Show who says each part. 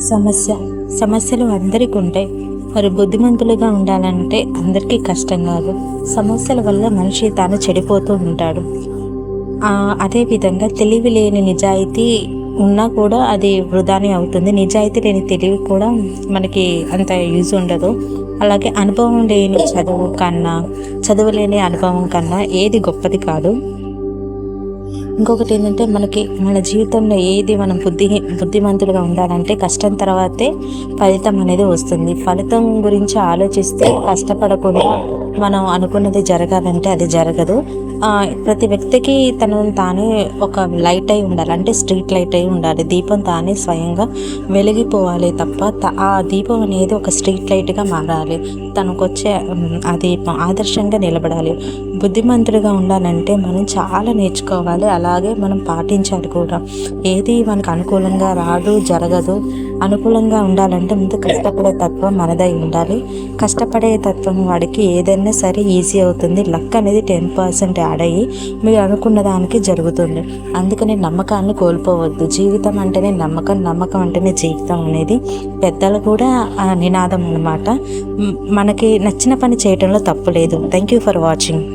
Speaker 1: సమస్య సమస్యలు అందరికీ ఉంటాయి. మరి బుద్ధిమంతులుగా ఉండాలంటే అందరికీ కష్టం కాదు. సమస్యల వల్ల మనిషి తాను చెడిపోతూ ఉంటాడు. అదేవిధంగా తెలివి లేని నిజాయితీ ఉన్నా కూడా అది వృధానే అవుతుంది. నిజాయితీ లేని తెలివి కూడా మనకి అంత యూజ్ ఉండదు. అలాగే అనుభవం లేని చదువు లేని అనుభవం కన్నా ఏది గొప్పది కాదు. ఇంకొకటి ఏంటంటే మన జీవితంలో ఏది మనం బుద్ధిమంతులుగా ఉండాలంటే కష్టం తర్వాతే ఫలితం అనేది వస్తుంది. ఫలితం గురించి ఆలోచిస్తే కష్టపడకుండా మనం అనుకున్నది జరగాలంటే అది జరగదు. ప్రతి వ్యక్తికి తనను తానే ఒక లైట్ అయి ఉండాలి, అంటే స్ట్రీట్ లైట్ అయి ఉండాలి. దీపం తానే స్వయంగా వెలిగిపోవాలి తప్ప ఆ దీపం అనేది ఒక స్ట్రీట్ లైట్గా మారాలి. తనకొచ్చే ఆ దీపం ఆదర్శంగా నిలబడాలి. బుద్ధిమంతుడిగా ఉండాలంటే మనం చాలా నేర్చుకోవాలి, అలాగే మనం పాటించాలి కూడా. ఏది మనకు అనుకూలంగా రాదు, జరగదు. అనుకూలంగా ఉండాలంటే ముందు కష్టపడే తత్వం మనదై ఉండాలి. కష్టపడే తత్వం వాడికి ఏదైనా సరే ఈజీ అవుతుంది. లక్ అనేది 10% యాడ్ అయ్యి మీరు అనుకున్న దానికి జరుగుతుంది. అందుకని నమ్మకాన్ని కోల్పోవద్దు. జీవితం అంటేనే నమ్మకం, నమ్మకం అంటేనే జీవితం అనేది పెద్దలు కూడా నినాదం అన్నమాట. మనకి నచ్చిన పని చేయడంలో తప్పు లేదు. Thank you for watching.